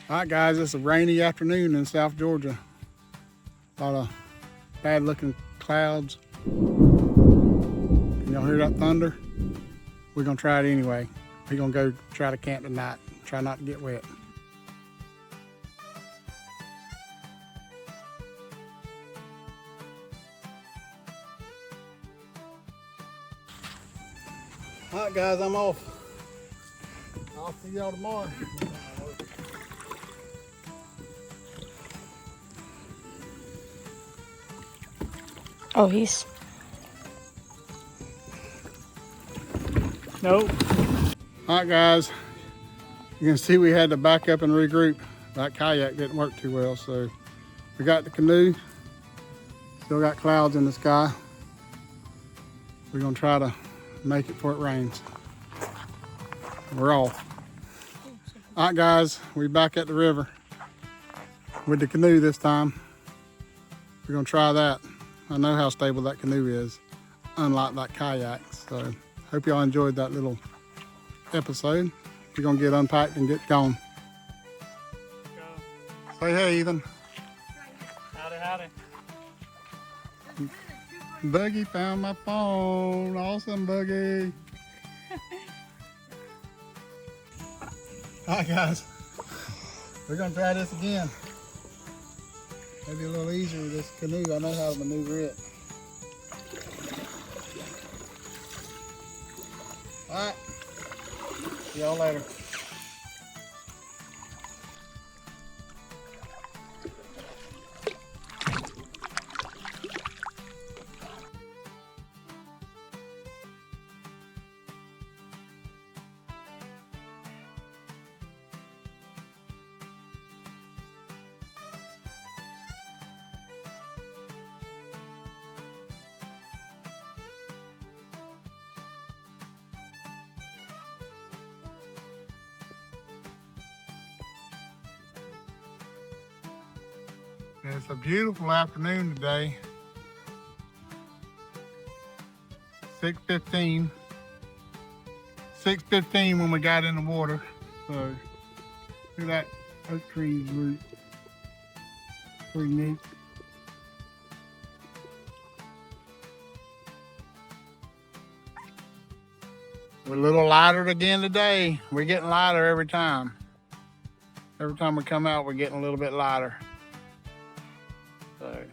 All right, guys, it's a rainy afternoon in South Georgia. A lot of bad looking clouds. Can y'all hear that thunder? We're gonna try it anyway. We're gonna go try to camp tonight. Try not to get wet. All right, guys, I'm off. I'll see y'all tomorrow. Oh, he's... Nope. All right, guys. You can see we had to back up and regroup. That kayak didn't work too well, so we got the canoe. Still got clouds in the sky. We're gonna try to make it before it rains. We're off. All right, guys, we're back at the river with the canoe this time. We're gonna try that. I know how stable that canoe is, unlike that kayak. So hope y'all enjoyed that little episode. We're gonna get unpacked and get going. Say hey, Ethan. Howdy, howdy. Buggy found my phone. Awesome, Buggy. All right, guys. We're gonna try this again. Maybe a little easier with this canoe. I know how to maneuver it. All right. See y'all later. It's a beautiful afternoon today. 6:15. 6:15 when we got in the water. So look at that oak tree's root. Pretty neat. We're a little lighter again today. We're getting lighter every time. Every time we come out, we're getting a little bit lighter. So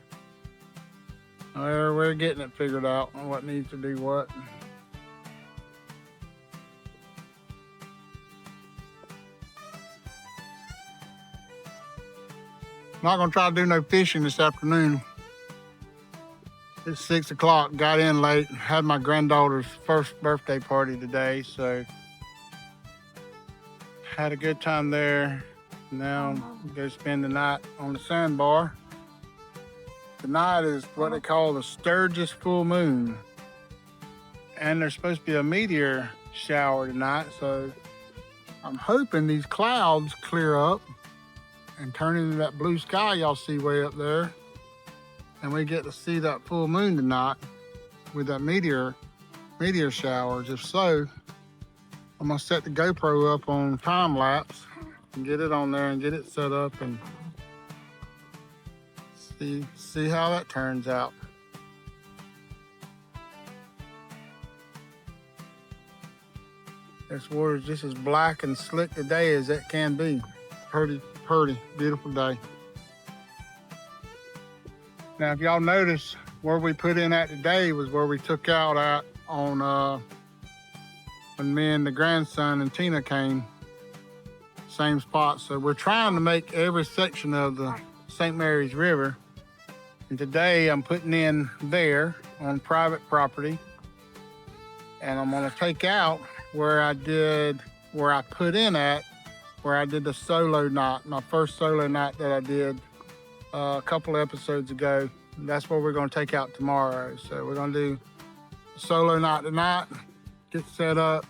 we're getting it figured out on what needs to do what. Not gonna try to do no fishing this afternoon. It's 6 o'clock, got in late, had my granddaughter's first birthday party today, so had a good time there. Now go spend the night on the sandbar. Tonight is what they call the Sturgeon full moon. And there's supposed to be a meteor shower tonight, so I'm hoping these clouds clear up and turn into that blue sky y'all see way up there. And we get to see that full moon tonight with that meteor showers. If so, I'm gonna set the GoPro up on time lapse and get it on there and get it set up and see how that turns out. This water is just as black and slick today as it can be. Pretty, beautiful day. Now, if y'all notice, where we put in at today was where we took out at on when me and the grandson and Tina came. Same spot. So we're trying to make every section of the St. Mary's River. And today I'm putting in there on private property. And I'm gonna take out where I did the solo night, my first solo night that I did a couple episodes ago. That's what we're gonna take out tomorrow. So we're gonna do a solo night tonight, get set up.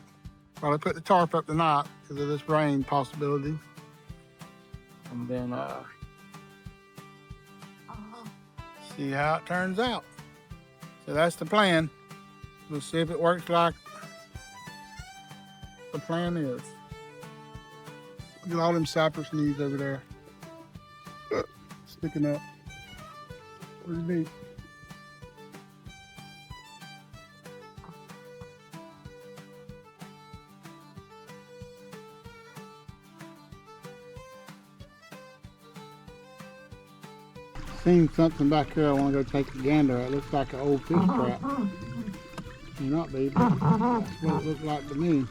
Well, I put the tarp up tonight because of this rain possibility. And then see how it turns out. So that's the plan. We'll see if it works like the plan is. Look at all them cypress knees over there. Sticking up. Pretty neat. Seen something back here I want to go take a gander at. It looks like an old fish trap. May not be, but that's what it looked like to me.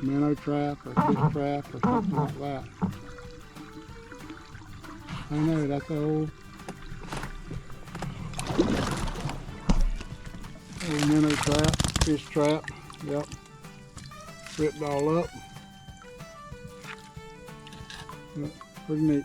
Minnow trap or fish trap or something like that. I know, that's old minnow trap, fish trap. Yep. Ripped all up. Yep. Pretty neat.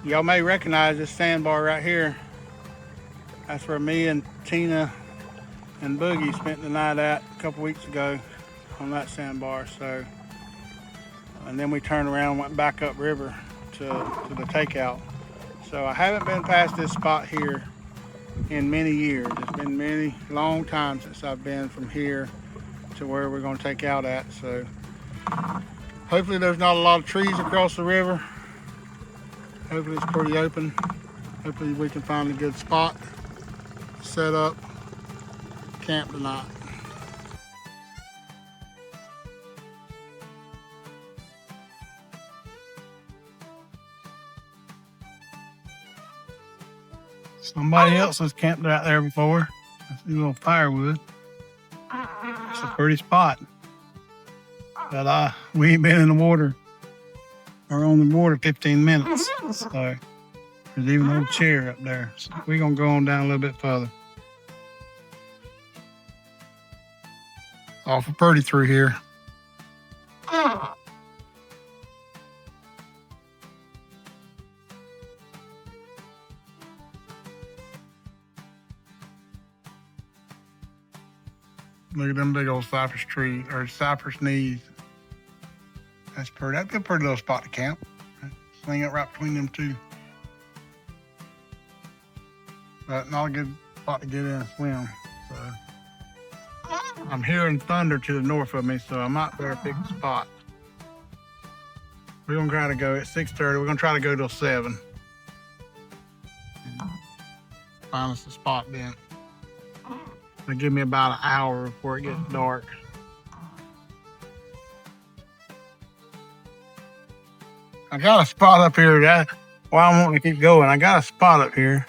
Y'all may recognize this sandbar right here. That's where me and Tina and Boogie spent the night at a couple weeks ago on that sandbar. So, and then we turned around and went back up river to the takeout. So I haven't been past this spot here in many years. It's been many long time since I've been from here to where we're going to take out at. So hopefully there's not a lot of trees across the river. Hopefully it's pretty open. Hopefully we can find a good spot, set up, camp tonight. Somebody else has camped out there before. I see a little firewood. It's a pretty spot. But we ain't been in the water or on the water 15 minutes. So there's even an old chair up there. So we're gonna go on down a little bit further. Awful pretty through here. Look at them big old cypress trees, or cypress knees. That's pretty. That'd be a pretty little spot to camp. Swing it right between them two. But not a good spot to get in and swim. So I'm hearing thunder to the north of me, so I might better pick a spot. We're gonna try to go at 6:30. We're gonna try to go till 7. Find us a spot then. It'll give me about an hour before it gets dark. I got a spot up here that while I'm wanting to keep going, I got a spot up here.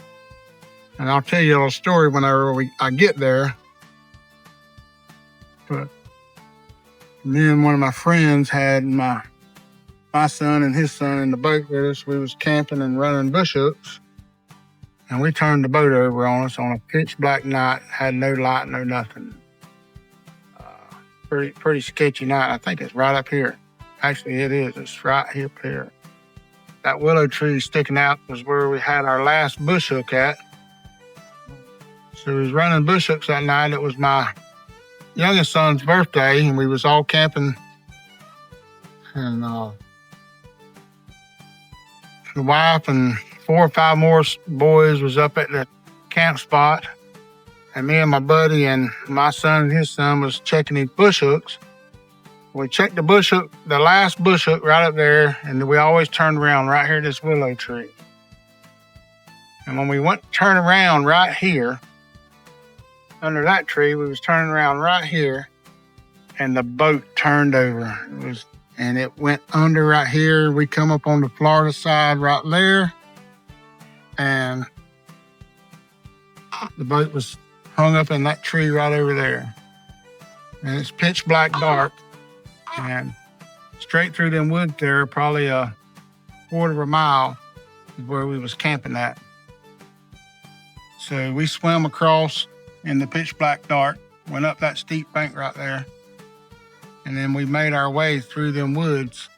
And I'll tell you a little story whenever I get there. But me and one of my friends had my son and his son in the boat with us. We was camping and running bush hooks. And we turned the boat over on us on a pitch black night, had no light, no nothing. Pretty sketchy night. I think it's right up here. Actually, it is. It's right up here. That willow tree sticking out was where we had our last bush hook at. So we was running bush hooks that night. It was my youngest son's birthday, and we was all camping. And the wife and 4 or 5 more boys was up at the camp spot, and me and my buddy and my son and his son was checking these bush hooks. We checked the bush hook, the last bush hook right up there, and we always turned around right here at this willow tree. And when we went to turn around right here, under that tree, we was turning around right here, and the boat turned over. And it went under right here. We come up on the Florida side right there, and the boat was hung up in that tree right over there. And it's pitch black dark, and straight through them woods there, probably a quarter of a mile is where we was camping at. So we swam across in the pitch black dark, went up that steep bank right there, and then we made our way through them woods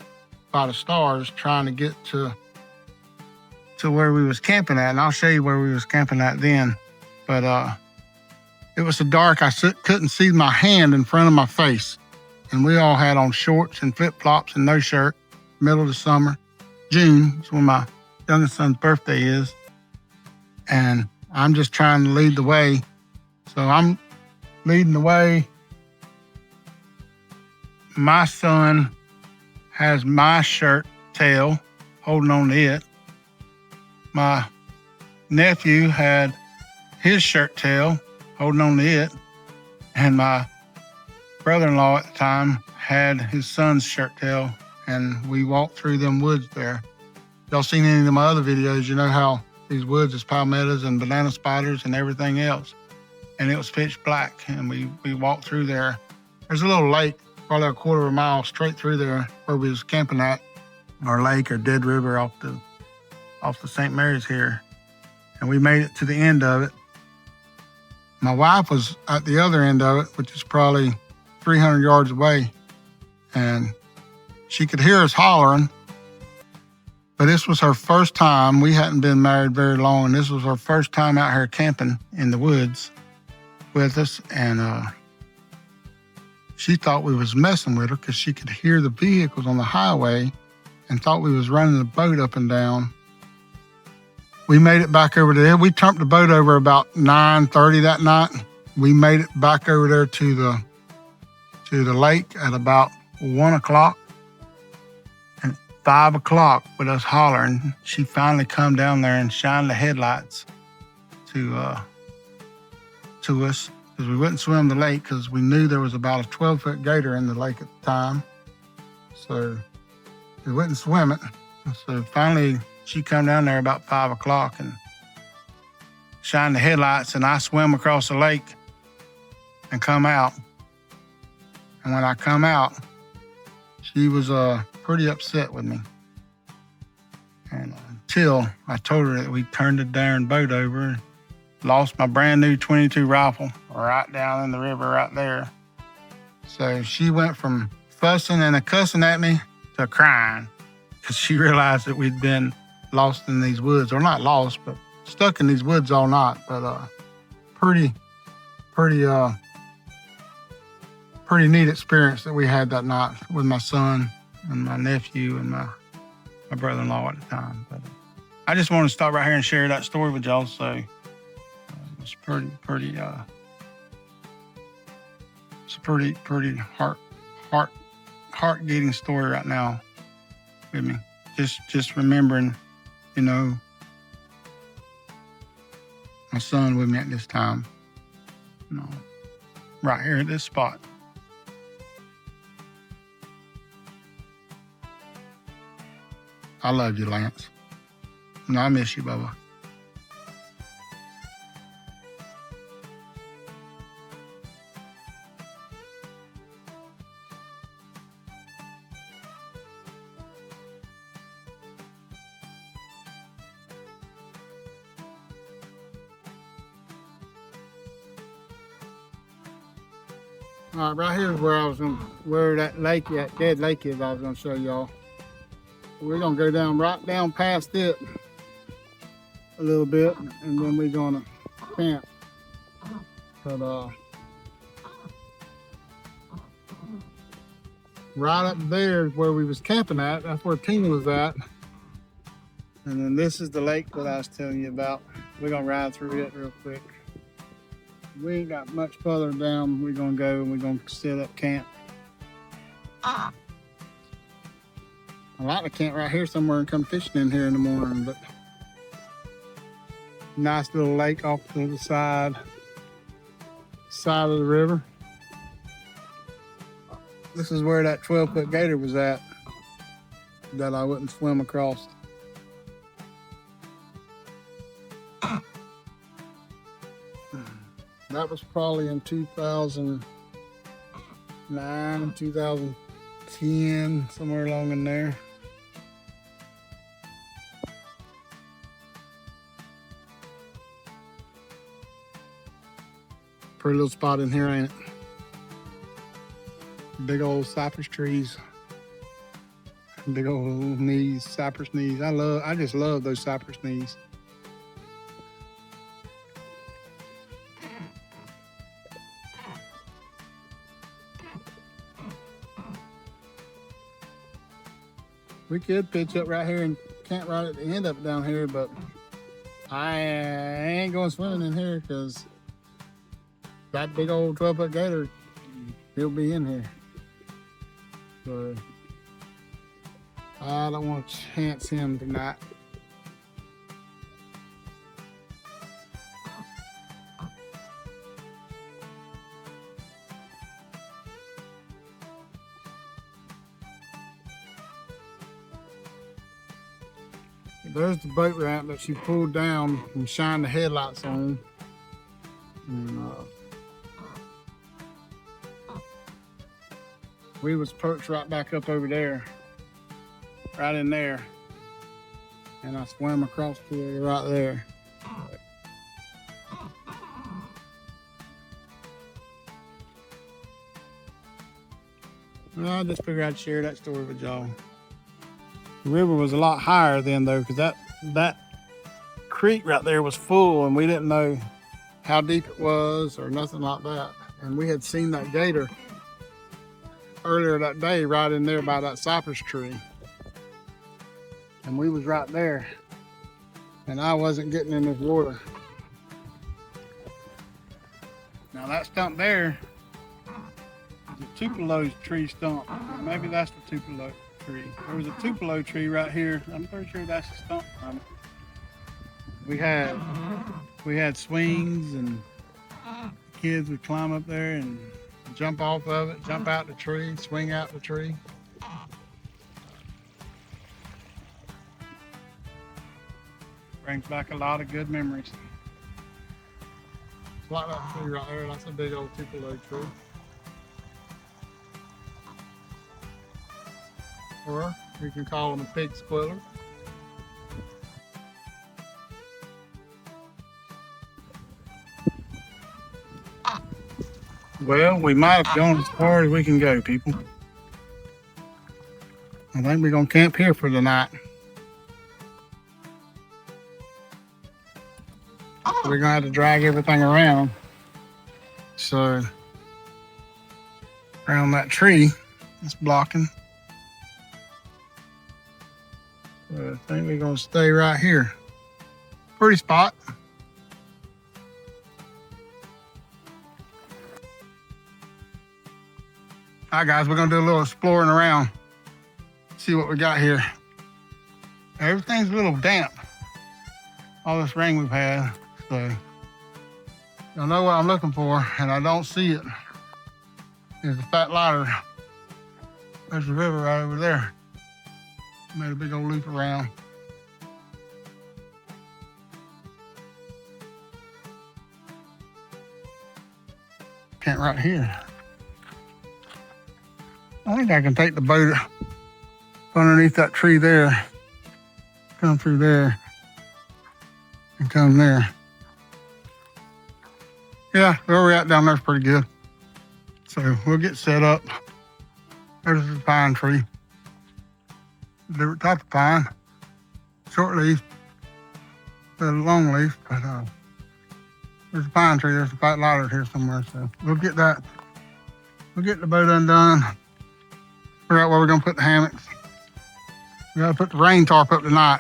by the stars trying to get to where we was camping at. And I'll show you where we was camping at then. But it was so dark I couldn't see my hand in front of my face. and we all had on shorts and flip-flops and no shirt, middle of the summer. June is when my youngest son's birthday is, and I'm just trying to lead the way. So I'm leading the way. My son has my shirt tail, holding on to it. My nephew had his shirt tail, holding on to it. And my brother-in-law at the time had his son's shirt tail, and we walked through them woods there. Y'all seen any of my other videos, you know how these woods is palmettos and banana spiders and everything else. And it was pitch black, and we walked through there. There's a little lake, probably a quarter of a mile straight through there where we was camping at, or lake or dead river off the St. Mary's here. And we made it to the end of it. My wife was at the other end of it, which is probably 300 yards away. And she could hear us hollering. But this was her first time. We hadn't been married very long, and this was her first time out here camping in the woods with us. And she thought we was messing with her because she could hear the vehicles on the highway and thought we was running the boat up and down. We made it back over there. We turned the boat over about 9:30 that night. We made it back over there to the lake at about 1 o'clock. And 5 o'clock, with us hollering, she finally come down there and shined the headlights to us, because we wouldn't swim the lake because we knew there was about a 12-foot gator in the lake at the time. So we wouldn't swim it. So finally, she come down there about 5 o'clock and shined the headlights, and I swam across the lake and come out. And when I come out, she was pretty upset with me. And until I told her that we turned the darn boat over and lost my brand new .22 rifle right down in the river right there. So she went from fussing and cussing at me to crying, because she realized that we'd been lost in these woods, or not lost, but stuck in these woods all night. But pretty neat experience that we had that night with my son and my nephew and my brother-in-law at the time. But I just want to stop right here and share that story with y'all. So it's it's a pretty heart-getting story right now with me. Just remembering, you know, my son with me at this time, you know, right here at this spot. I love you, Lance. And I miss you, Bubba. All right, right here is where that lake, that dead lake is. I was gonna show y'all. We're gonna go right down past it a little bit, and then we're gonna camp. But right up there is where we was camping at. That's where Tina was at. And then this is the lake that I was telling you about. We're gonna ride through it real quick. We ain't got much further down. We're gonna go and we're gonna set up camp. I like to camp right here somewhere and come fishing in here in the morning, but nice little lake off to the side of the river. This is where that 12-foot gator was at that I wouldn't swim across. That was probably in 2009, 2010, somewhere along in there. Pretty little spot in here, ain't it? Big old cypress trees. Big old knees, cypress knees. I just love those cypress knees. We could pitch up right here and camp right at the end of it down here, but I ain't going swimming in here because that big old 12-foot gator, he'll be in here. So I don't want to chance him tonight. There's the boat ramp that she pulled down and shined the headlights on. And, we was perched right back up over there, right in there. And I swam across to it right there. Well, I just figured I'd share that story with y'all. The river was a lot higher then though, because that creek right there was full and we didn't know how deep it was or nothing like that. And we had seen that gator earlier that day right in there by that cypress tree. And we was right there. And I wasn't getting in this water. Now that stump there is a Tupelo tree stump. Maybe that's the Tupelo tree. There was a Tupelo tree right here. I'm pretty sure that's the stump from it. We had swings and kids would climb up there and jump off of it, jump out the tree, swing out the tree. Brings back a lot of good memories. It's like that tree right there. That's a big old Tupelo tree. Or we can call them a pig squiller. Well, we might have gone as far as we can go, people. I think we're gonna camp here for the night. We're gonna have to drag everything around. So, around that tree that's blocking. So I think we're gonna stay right here. Pretty spot. All right, guys, we're gonna do a little exploring around. See what we got here. Everything's a little damp. All this rain we've had, so I know what I'm looking for, and I don't see it. There's a fat lighter. There's the river right over there. Made a big old loop around. Can't right here. I think I can take the boat underneath that tree there, come through there, and come there. Yeah, where we're at down there's pretty good. So we'll get set up. There's the pine tree. Different type of pine. Short leaf, a long leaf, but there's a pine tree. There's a fat lighter here somewhere. So we'll get that. We'll get the boat undone. Figure out where we're gonna put the hammocks. We gotta put the rain tarp up tonight.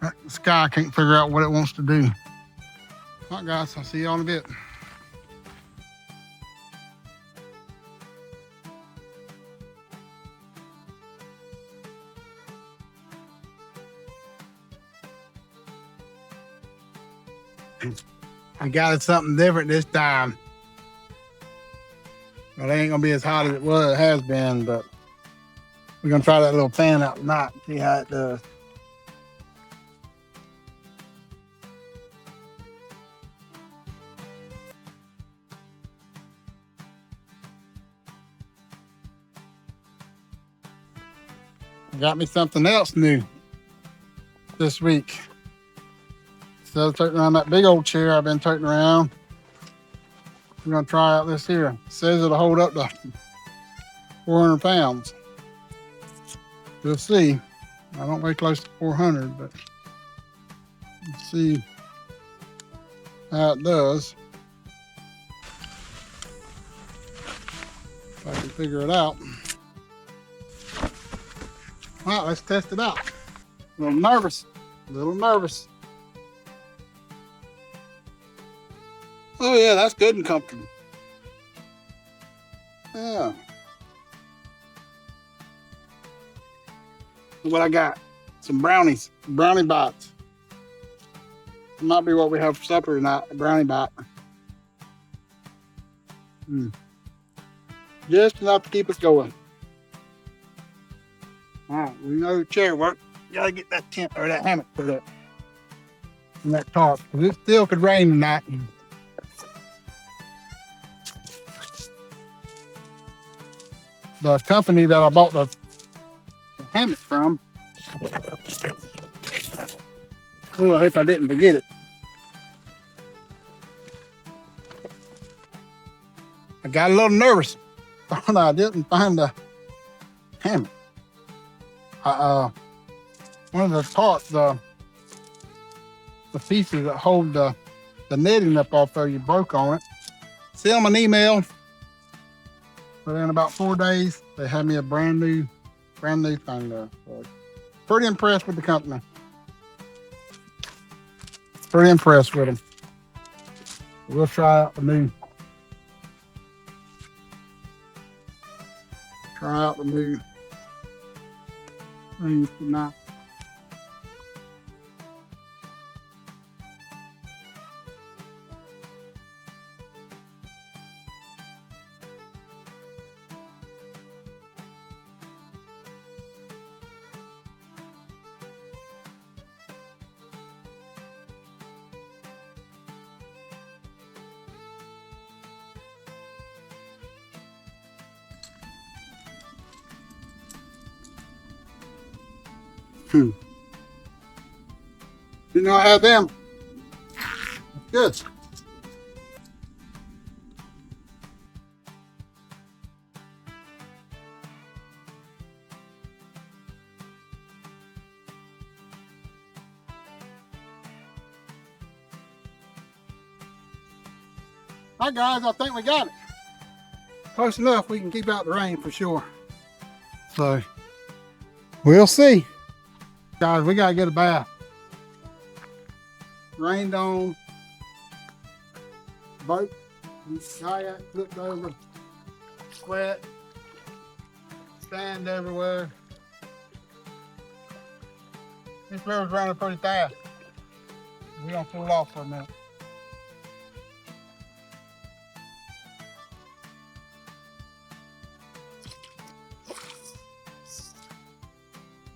That sky can't figure out what it wants to do. All right, guys, I'll see you all in a bit. I got it something different this time. Well, it ain't gonna be as hot as it has been, but we're gonna try that little fan out tonight, see how it does. I got me something else new this week. Instead of toting around that big old chair I've been toting around, we're gonna try out this here. It says it'll hold up to 400 pounds. We'll see. I don't weigh close to 400, but let's see how it does. If I can figure it out. All right, let's test it out. A little nervous. A little nervous. Oh yeah, that's good and comfortable. Yeah. Look what I got. Some brownies. Brownie bites. It might be what we have for supper tonight, a brownie bite. Just enough to keep us going. All right, we know the chair worked. Gotta get that tent or that hammock put up. And that tarp, because it still could rain tonight. The company that I bought the hammock from. Oh, I hope I didn't forget it. I got a little nervous. Thought I didn't find the hammock. One of the tarps, the pieces that hold the netting up off there, you broke on it. Sent them an email. But in about 4 days, they had me a brand new thing there. So pretty impressed with the company. Pretty impressed with them. We'll try out the new. Try out the new things tonight. Didn't know I had them. Good. All right, guys, I think we got it. Close enough, we can keep out the rain for sure. So, we'll see. Guys, we gotta get a bath. Rained on, boat, kayak flipped over, sweat, sand everywhere. This river's running pretty fast. We're gonna pull it off for a minute.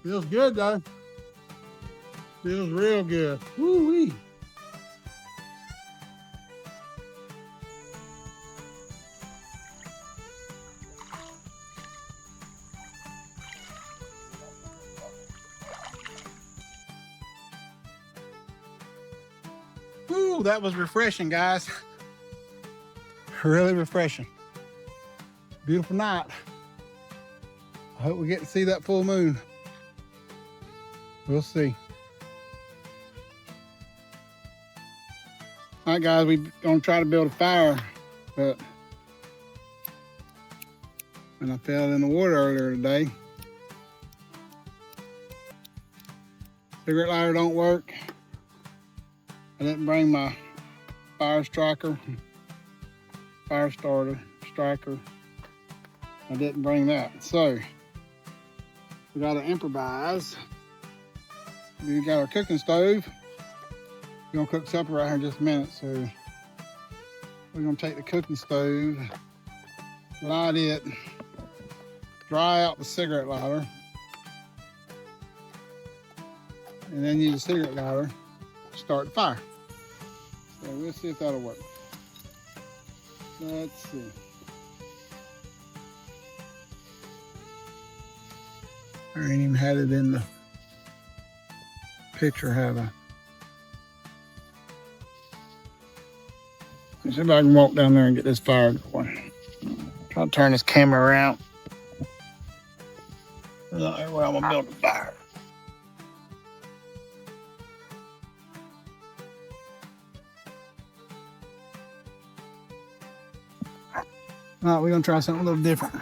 Feels good though. Feels real good. Woo-wee. Ooh, that was refreshing, guys. Really refreshing. Beautiful night. I hope we get to see that full moon. We'll see. All right, guys, we're gonna try to build a fire, but when I fell in the water earlier today, cigarette lighter don't work. I didn't bring my fire striker, fire starter, striker. I didn't bring that, so we gotta improvise. We got our cooking stove. We're gonna cook supper right here in just a minute, so we're gonna take the cooking stove, light it, dry out the cigarette lighter, and then use the cigarette lighter to start the fire. So we'll see if that'll work. Let's see. I ain't even had it in the picture, have I? Let's see if I can walk down there and get this fire going. Try to turn this camera around. That's where I'm gonna build a fire. All right, we're gonna try something a little different.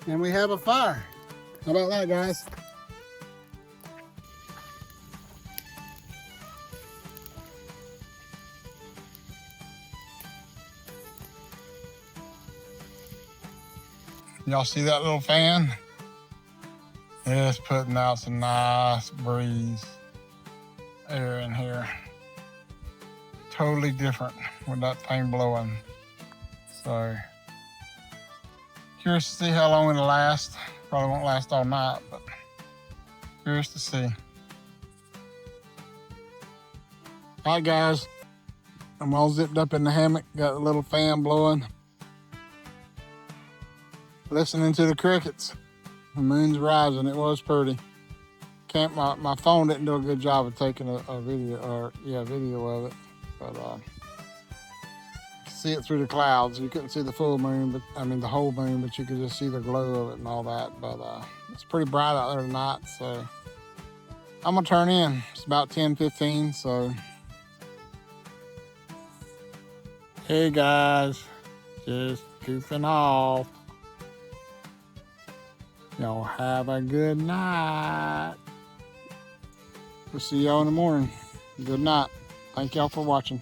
And we have a fire. How about that, guys? Y'all see that little fan? It's putting out some nice breeze air in here. Totally different with that thing blowing. So, curious to see how long it'll last. Probably won't last all night, but curious to see. All right, guys. I'm all zipped up in the hammock. Got a little fan blowing. Listening to the crickets. The moon's rising. It was pretty. My phone didn't do a good job of taking a video, video of it. But see it through the clouds. You couldn't see the full moon, but I mean the whole moon, but you could just see the glow of it and all that. But it's pretty bright out there tonight, so I'm gonna turn in. It's about 10:15, so hey guys, just goofing off. Y'all have a good night. We'll see y'all in the morning. Good night. Thank y'all for watching.